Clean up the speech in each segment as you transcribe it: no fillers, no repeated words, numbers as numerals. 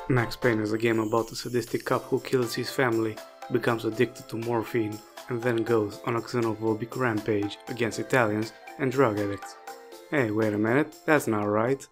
Max Payne is a game about a sadistic cop who kills his family, becomes addicted to morphine, and then goes on a xenophobic rampage against Italians and drug addicts. Hey, wait a minute, that's not right.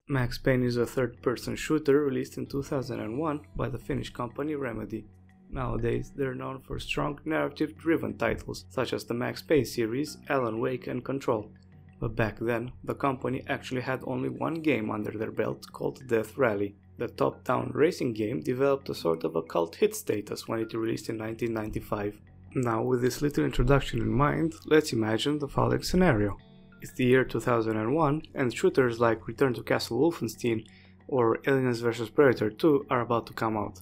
Max Payne is a third-person shooter released in 2001 by the Finnish company Remedy. Nowadays, they're known for strong narrative-driven titles such as the Max Payne series, Alan Wake and Control. But back then, the company actually had only one game under their belt called Death Rally. The top-down racing game developed a sort of a cult hit status when it released in 1995. Now, with this little introduction in mind, let's imagine the following scenario. It's the year 2001 and shooters like Return to Castle Wolfenstein or Aliens vs Predator 2 are about to come out.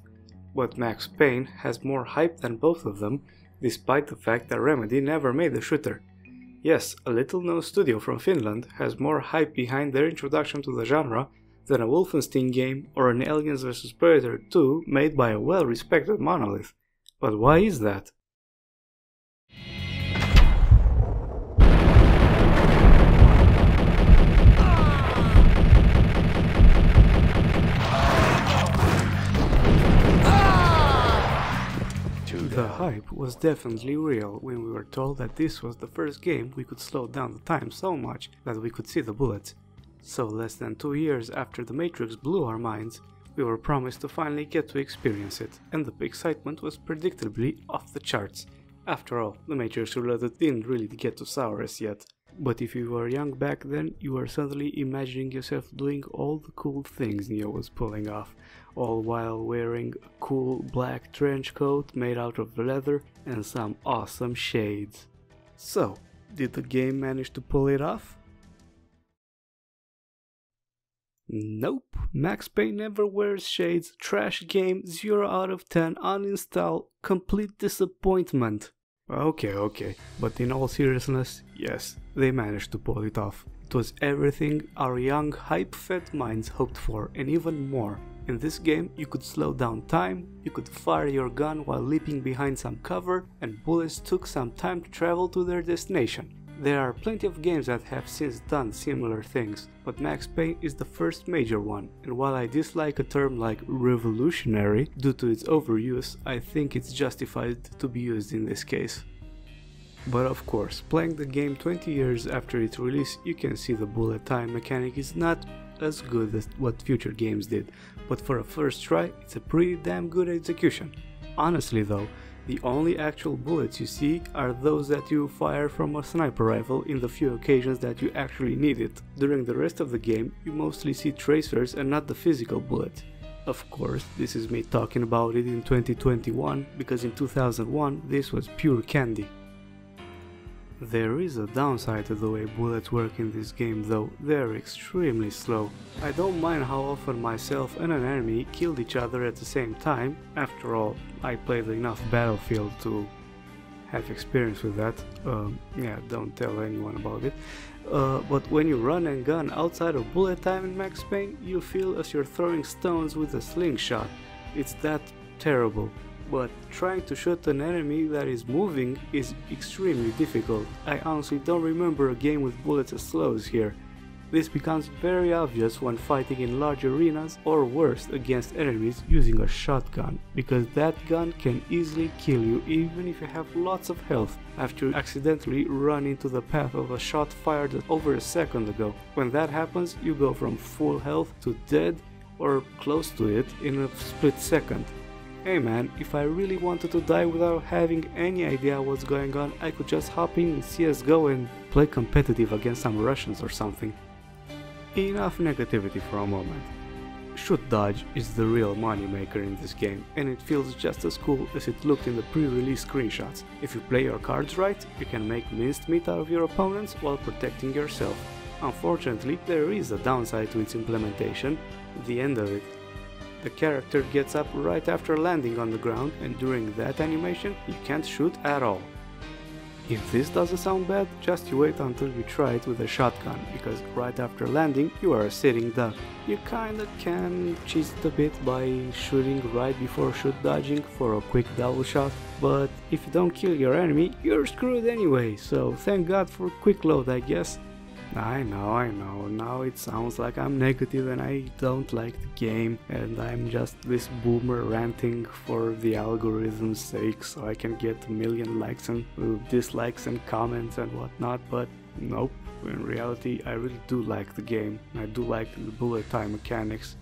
But Max Payne has more hype than both of them, despite the fact that Remedy never made the shooter. Yes, a little-known studio from Finland has more hype behind their introduction to the genre than a Wolfenstein game or an Aliens vs Predator 2 made by a well-respected monolith. But why is that? The hype was definitely real when we were told that this was the first game we could slow down the time so much that we could see the bullets. So less than 2 years after The Matrix blew our minds, we were promised to finally get to experience it, and the excitement was predictably off the charts. After all, The Matrix Reloaded didn't really get to sour us yet. But if you were young back then, you were suddenly imagining yourself doing all the cool things Neo was pulling off, all while wearing a cool black trench coat made out of leather and some awesome shades. So, did the game manage to pull it off? Nope, Max Payne never wears shades, trash game, 0 out of 10, uninstall, complete disappointment. Okay, but in all seriousness, yes, they managed to pull it off. It was everything our young, hype-fed minds hoped for, and even more. In this game, you could slow down time, you could fire your gun while leaping behind some cover, and bullets took some time to travel to their destination. There are plenty of games that have since done similar things, but Max Payne is the first major one, and while I dislike a term like revolutionary due to its overuse, I think it's justified to be used in this case. But of course, playing the game 20 years after its release, you can see the bullet time mechanic is not as good as what future games did, but for a first try, it's a pretty damn good execution. Honestly though, the only actual bullets you see are those that you fire from a sniper rifle in the few occasions that you actually need it. During the rest of the game, you mostly see tracers and not the physical bullet. Of course, this is me talking about it in 2021, because in 2001 this was pure candy. There is a downside to the way bullets work in this game though, they're extremely slow. I don't mind how often myself and an enemy killed each other at the same time, after all, I played enough Battlefield to have experience with that, yeah, don't tell anyone about it. But when you run and gun outside of bullet time in Max Payne, you feel as you're throwing stones with a slingshot. It's that terrible. But trying to shoot an enemy that is moving is extremely difficult. I honestly don't remember a game with bullets as slow as here. This becomes very obvious when fighting in large arenas or worse against enemies using a shotgun, because that gun can easily kill you even if you have lots of health after you accidentally run into the path of a shot fired over a second ago. When that happens, you go from full health to dead or close to it in a split second. Hey man, if I really wanted to die without having any idea what's going on, I could just hop in CSGO and play competitive against some Russians or something. Enough negativity for a moment. shoot dodge is the real moneymaker in this game, and it feels just as cool as it looked in the pre-release screenshots. If you play your cards right, you can make minced meat out of your opponents while protecting yourself. Unfortunately, there is a downside to its implementation, the end of it. The character gets up right after landing on the ground, and during that animation you can't shoot at all. If this doesn't sound bad, just you wait until you try it with a shotgun, because right after landing you are a sitting duck. You kinda can cheat a bit by shooting right before shoot dodging for a quick double shot, but if you don't kill your enemy, you're screwed anyway, so thank God for quick load, I guess. I know, now it sounds like I'm negative and I don't like the game and I'm just this boomer ranting for the algorithm's sake so I can get a million likes and dislikes and comments and whatnot, but nope, in reality I really do like the game. I do like the bullet time mechanics.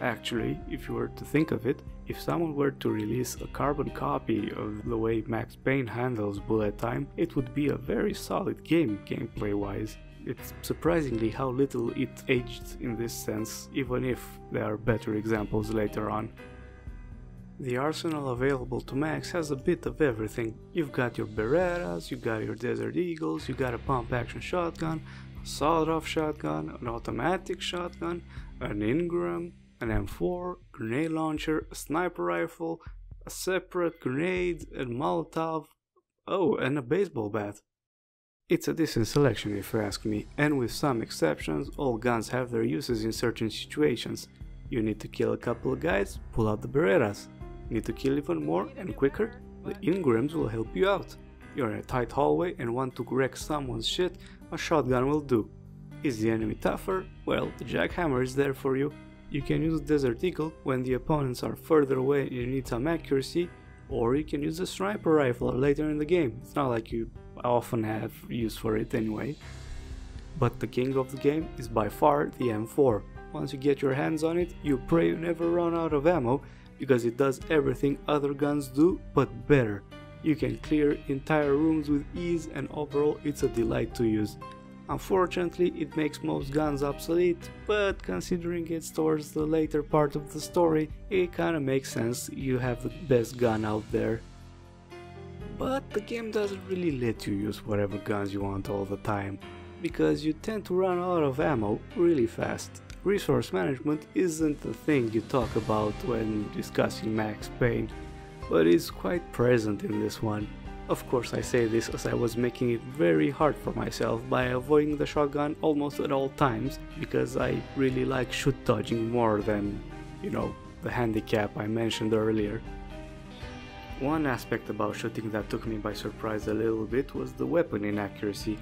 Actually, if you were to think of it, if someone were to release a carbon copy of the way Max Payne handles bullet time, it would be a very solid game gameplay wise. It's surprisingly how little it aged in this sense, even if there are better examples later on. The arsenal available to Max has a bit of everything. You've got your Berettas, you got your Desert Eagles, you got a pump action shotgun, a sawed-off shotgun, an automatic shotgun, an Ingram, an M4, grenade launcher, a sniper rifle, a separate grenade, and Molotov, oh, and a baseball bat. It's a decent selection if you ask me, and with some exceptions, all guns have their uses in certain situations. You need to kill a couple of guys, pull out the Berettas. Need to kill even more and quicker? The Ingrams will help you out. You're in a tight hallway and want to wreck someone's shit, a shotgun will do. Is the enemy tougher? Well, the jackhammer is there for you. You can use Desert Eagle when the opponents are further away and you need some accuracy, or you can use the sniper rifle later in the game. It's not like you often have use for it anyway. But the king of the game is by far the M4. Once you get your hands on it, you pray you never run out of ammo, because it does everything other guns do, but better. You can clear entire rooms with ease and overall it's a delight to use. Unfortunately, it makes most guns obsolete, but considering it's towards the later part of the story, it kinda makes sense, you have the best gun out there. But the game doesn't really let you use whatever guns you want all the time, because you tend to run out of ammo really fast. Resource management isn't the thing you talk about when discussing Max Payne, but it's quite present in this one. Of course I say this as I was making it very hard for myself by avoiding the shotgun almost at all times, because I really like shoot dodging more than, you know, the handicap I mentioned earlier. One aspect about shooting that took me by surprise a little bit was the weapon inaccuracy.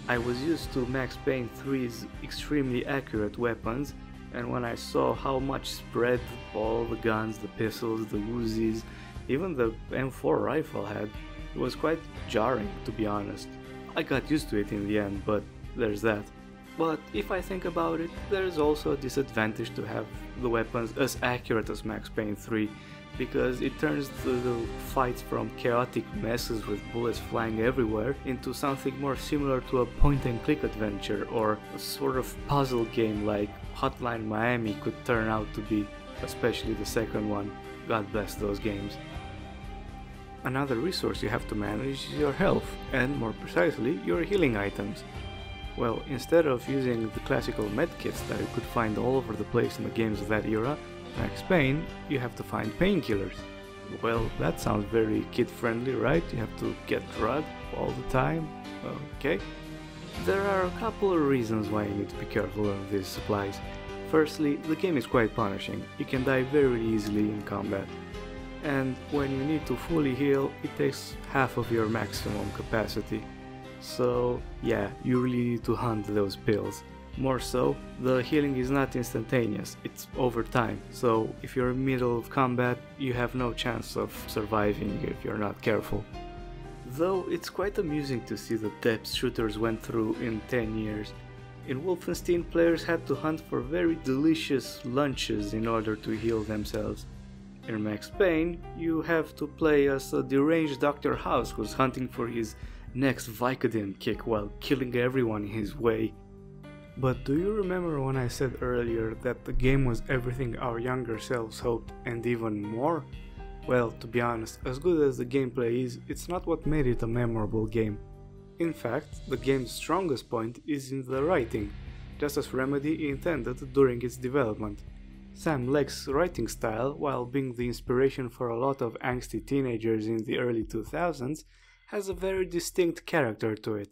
I was used to Max Payne 3's extremely accurate weapons, and when I saw how much spread all the guns, the pistols, the Uzis, even the M4 rifle had, it was quite jarring, to be honest. I got used to it in the end, but there's that. But if I think about it, there's also a disadvantage to have the weapons as accurate as Max Payne 3, because it turns the fights from chaotic messes with bullets flying everywhere into something more similar to a point-and-click adventure or a sort of puzzle game like Hotline Miami could turn out to be, especially the second one. God bless those games. Another resource you have to manage is your health, and more precisely, your healing items. Well, instead of using the classical medkits that you could find all over the place in the games of that era, Max Payne, you have to find painkillers. Well, that sounds very kid-friendly, right? You have to get drugged all the time? Okay. There are a couple of reasons why you need to be careful of these supplies. Firstly, the game is quite punishing. You can die very easily in combat. And when you need to fully heal, it takes half of your maximum capacity. So yeah, you really need to hunt those pills. More so, the healing is not instantaneous, it's over time, so if you're in the middle of combat, you have no chance of surviving if you're not careful. Though it's quite amusing to see the depths shooters went through in 10 years. In Wolfenstein, players had to hunt for very delicious lunches in order to heal themselves. In Max Payne, you have to play as a deranged Dr. House who's hunting for his next Vicodin kick while killing everyone in his way. But do you remember when I said earlier that the game was everything our younger selves hoped and even more? Well, to be honest, as good as the gameplay is, it's not what made it a memorable game. In fact, the game's strongest point is in the writing, just as Remedy intended during its development. Sam Lake's writing style, while being the inspiration for a lot of angsty teenagers in the early 2000s, has a very distinct character to it,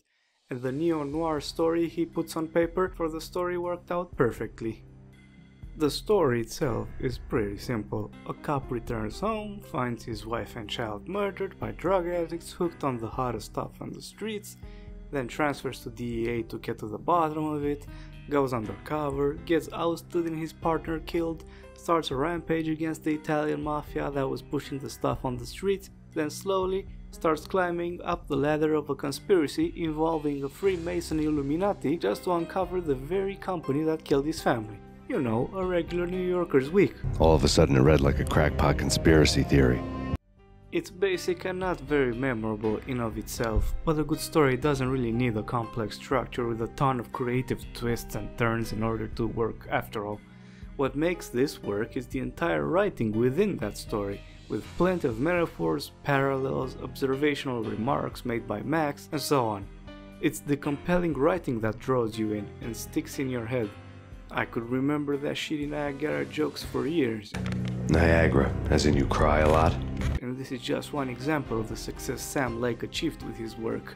and the neo-noir story he puts on paper for the story worked out perfectly. The story itself is pretty simple. A cop returns home, finds his wife and child murdered by drug addicts hooked on the hottest stuff on the streets, then transfers to DEA to get to the bottom of it, goes undercover, gets ousted and his partner killed, starts a rampage against the Italian mafia that was pushing the stuff on the streets, then slowly starts climbing up the ladder of a conspiracy involving a Freemason Illuminati just to uncover the very company that killed his family. You know, a regular New Yorker's week. All of a sudden it read like a crackpot conspiracy theory. It's basic and not very memorable in of itself, but a good story doesn't really need a complex structure with a ton of creative twists and turns in order to work after all. What makes this work is the entire writing within that story, with plenty of metaphors, parallels, observational remarks made by Max, and so on. It's the compelling writing that draws you in and sticks in your head. I could remember that shitty Niagara jokes for years. Niagara, as in you cry a lot? And this is just one example of the success Sam Lake achieved with his work.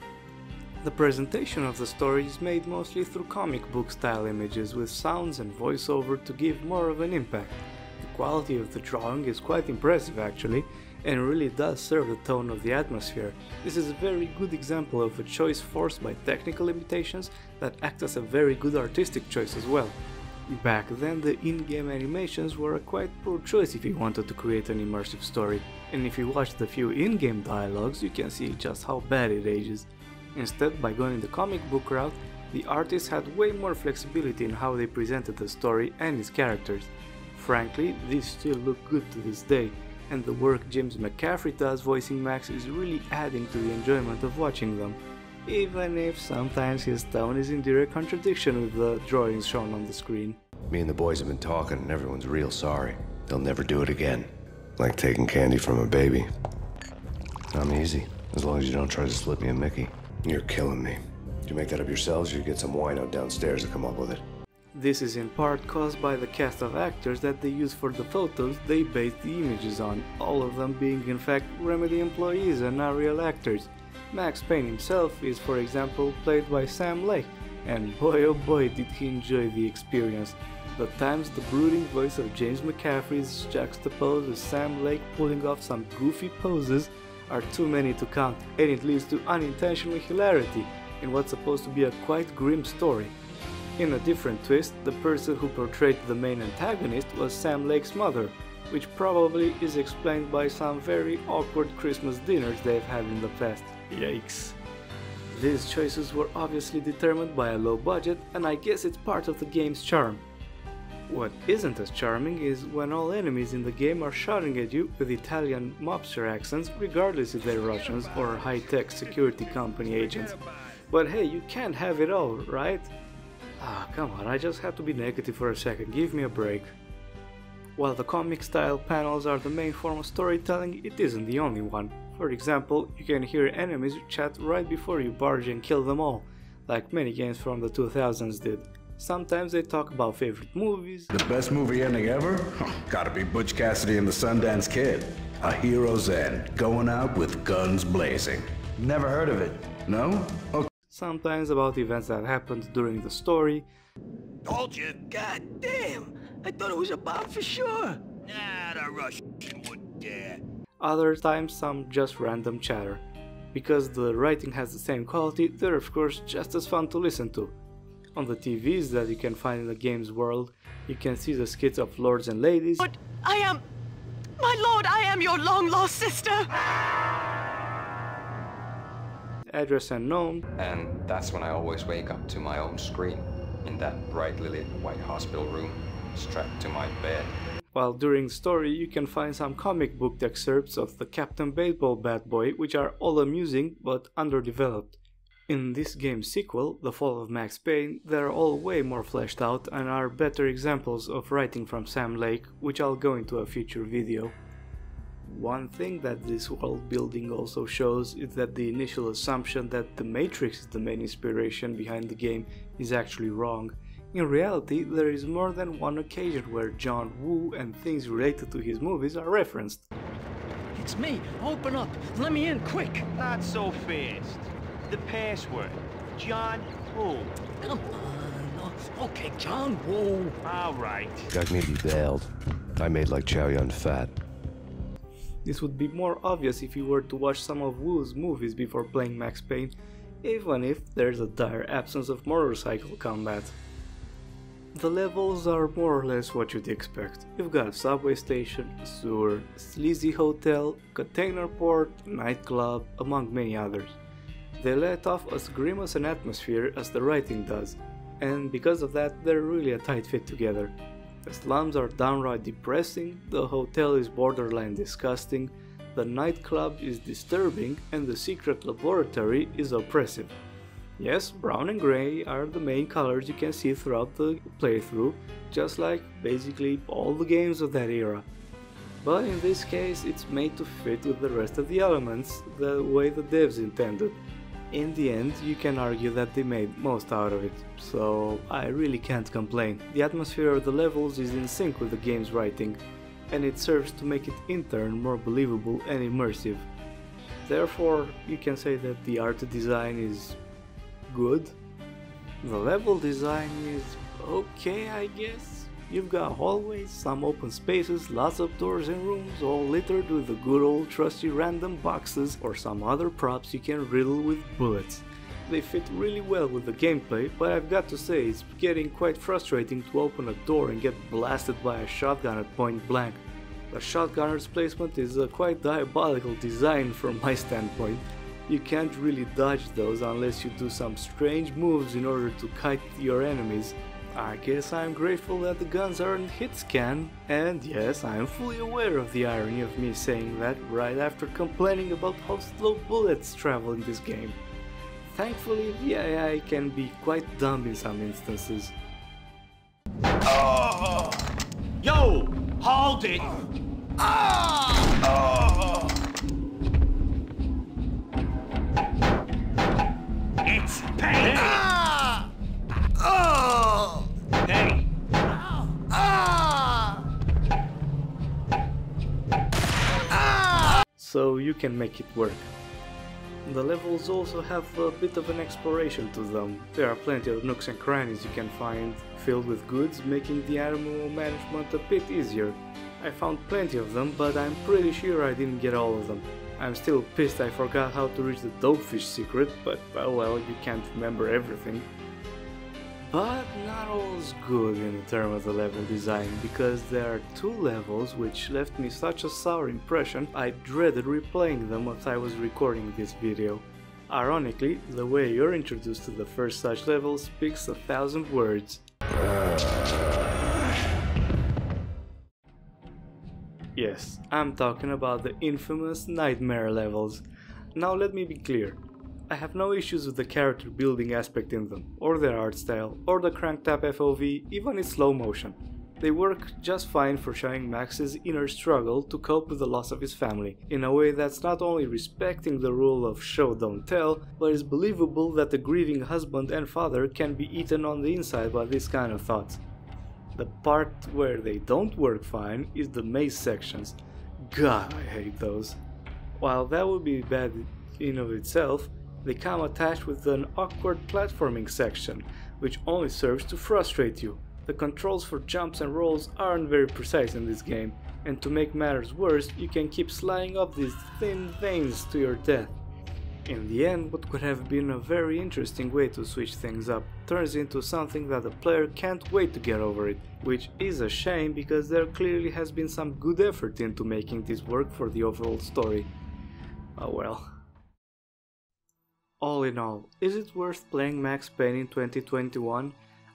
The presentation of the story is made mostly through comic book style images with sounds and voiceover to give more of an impact. The quality of the drawing is quite impressive actually, and really does serve the tone of the atmosphere. This is a very good example of a choice forced by technical limitations that act as a very good artistic choice as well. Back then, the in-game animations were a quite poor choice if you wanted to create an immersive story, and if you watch the few in-game dialogues, you can see just how bad it ages. Instead, by going the comic book route, the artists had way more flexibility in how they presented the story and its characters. Frankly, these still look good to this day, and the work James McCaffrey does voicing Max is really adding to the enjoyment of watching them, even if sometimes his tone is in direct contradiction with the drawings shown on the screen. Me and the boys have been talking and everyone's real sorry. They'll never do it again. Like taking candy from a baby. I'm easy, as long as you don't try to slip me a Mickey. You're killing me. Did you make that up yourselves or you get some wino downstairs to come up with it? This is in part caused by the cast of actors that they use for the photos they based the images on, all of them being in fact Remedy employees and not real actors. Max Payne himself is, for example, played by Sam Lake, and boy oh boy did he enjoy the experience. The times the brooding voice of James McCaffrey is juxtaposed with Sam Lake pulling off some goofy poses are too many to count, and it leads to unintentional hilarity in what's supposed to be a quite grim story. In a different twist, the person who portrayed the main antagonist was Sam Lake's mother, which probably is explained by some very awkward Christmas dinners they've had in the past. Yikes. These choices were obviously determined by a low budget, and I guess it's part of the game's charm. What isn't as charming is when all enemies in the game are shouting at you with Italian mobster accents, regardless if they're Russians or high-tech security company agents. But hey, you can't have it all, right? Ah, come on, I just have to be negative for a second, give me a break. While the comic-style panels are the main form of storytelling, it isn't the only one. For example, you can hear enemies chat right before you barge and kill them all, like many games from the 2000s did. Sometimes they talk about favorite movies. The best movie ending ever? Gotta be Butch Cassidy and the Sundance Kid. A hero's end, going out with guns blazing. Never heard of it. No? Okay. Sometimes about events that happened during the story. Told you, goddamn! I thought it was a bomb for sure. Nah, the Russian wouldn't dare. Other times some just random chatter. Because the writing has the same quality, they're of course just as fun to listen to. On the TVs that you can find in the game's world, you can see the skits of lords and ladies. But my lord, I am your long-lost sister! Address unknown. And that's when I always wake up to my own scream, in that brightly lit white hospital room, strapped to my bed. While during the story you can find some comic book excerpts of the Captain Baseball bad boy, which are all amusing but underdeveloped. In this game's sequel, The Fall of Max Payne, they're all way more fleshed out and are better examples of writing from Sam Lake, which I'll go into a future video. One thing that this world building also shows is that the initial assumption that The Matrix is the main inspiration behind the game is actually wrong. In reality, there is more than one occasion where John Woo and things related to his movies are referenced. It's me. Open up. Let me in, quick. Not so fast. The password. John Woo. Come on. Okay, John Woo. All right. Got me bailed. I made like Chow Yun Fat. This would be more obvious if you were to watch some of Woo's movies before playing Max Payne, even if there's a dire absence of motorcycle combat. The levels are more or less what you'd expect. You've got a subway station, a sewer, a sleazy hotel, container port, nightclub, among many others. They let off as grim as an atmosphere as the writing does, and because of that they're really a tight fit together. The slums are downright depressing, the hotel is borderline disgusting, the nightclub is disturbing, and the secret laboratory is oppressive. Yes, brown and grey are the main colors you can see throughout the playthrough, just like basically all the games of that era. But in this case it's made to fit with the rest of the elements the way the devs intended. In the end, you can argue that they made most out of it, so I really can't complain. The atmosphere of the levels is in sync with the game's writing, and it serves to make it in turn more believable and immersive. Therefore, you can say that the art design is good. The level design is okay, I guess. You've got hallways, some open spaces, lots of doors and rooms, all littered with the good old trusty random boxes or some other props you can riddle with bullets. They fit really well with the gameplay, but I've got to say it's getting quite frustrating to open a door and get blasted by a shotgun at point blank. The shotgunner's placement is a quite diabolical design from my standpoint. You can't really dodge those unless you do some strange moves in order to kite your enemies. I guess I'm grateful that the guns aren't hit scan, and yes, I am fully aware of the irony of me saying that right after complaining about how slow bullets travel in this game. Thankfully, the AI can be quite dumb in some instances. Yo! Hold it! It's Payne! Hey! So you can make it work. The levels also have a bit of an exploration to them. There are plenty of nooks and crannies you can find, filled with goods, making the animal management a bit easier. I found plenty of them, but I'm pretty sure I didn't get all of them. I'm still pissed I forgot how to reach the dogfish secret, but oh well, you can't remember everything. But not all is good in terms of the level design, because there are two levels which left me such a sour impression I dreaded replaying them as I was recording this video. Ironically, the way you're introduced to the first such level speaks 1,000 words. Yes, I'm talking about the infamous nightmare levels. Now let me be clear. I have no issues with the character building aspect in them, or their art style, or the cranked up FOV, even in slow motion. They work just fine for showing Max's inner struggle to cope with the loss of his family, in a way that's not only respecting the rule of show don't tell, but is believable that the grieving husband and father can be eaten on the inside by this kind of thoughts. The part where they don't work fine is the maze sections. God, I hate those. While that would be bad in of itself, they come attached with an awkward platforming section, which only serves to frustrate you. The controls for jumps and rolls aren't very precise in this game, and to make matters worse, you can keep sliding up these thin veins to your death. In the end, what could have been a very interesting way to switch things up turns into something that the player can't wait to get over it, which is a shame because there clearly has been some good effort into making this work for the overall story. Oh well. All in all, is it worth playing Max Payne in 2021?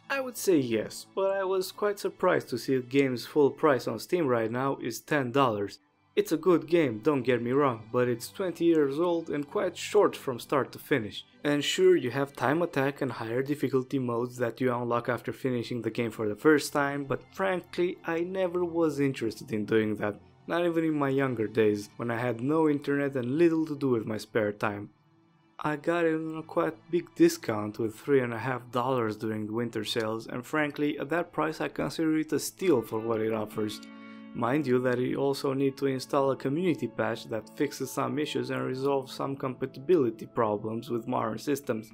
I would say yes, but I was quite surprised to see the game's full price on Steam right now is $10. It's a good game, don't get me wrong, but it's 20 years old and quite short from start to finish. And sure, you have time attack and higher difficulty modes that you unlock after finishing the game for the first time, but frankly, I never was interested in doing that, not even in my younger days, when I had no internet and little to do with my spare time. I got it on a quite big discount with $3.50 during the winter sales, and frankly, at that price I consider it a steal for what it offers. Mind you that you also need to install a community patch that fixes some issues and resolves some compatibility problems with modern systems.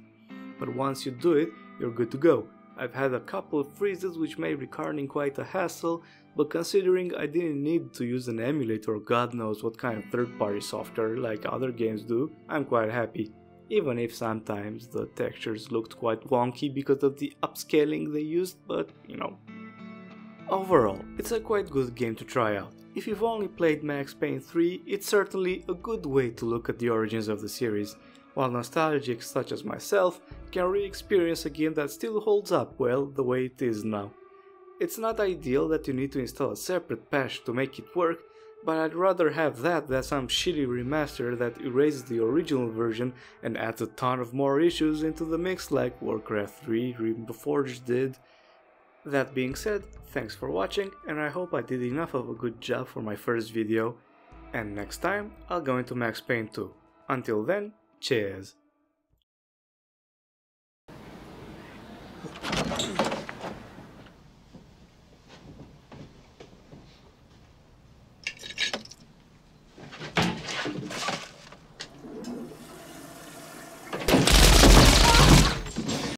But once you do it, you're good to go. I've had a couple of freezes which made recording quite a hassle, but considering I didn't need to use an emulator or god knows what kind of third-party software like other games do, I'm quite happy. Even if sometimes the textures looked quite wonky because of the upscaling they used, but you know. Overall, it's a quite good game to try out. If you've only played Max Payne 3, it's certainly a good way to look at the origins of the series, while nostalgics such as myself can re-experience a game that still holds up well the way it is now. It's not ideal that you need to install a separate patch to make it work, but I'd rather have that than some shitty remaster that erases the original version and adds a ton of more issues into the mix like Warcraft 3 Reforged did. That being said, thanks for watching, and I hope I did enough of a good job for my first video, and next time I'll go into Max Payne 2. Until then, cheers!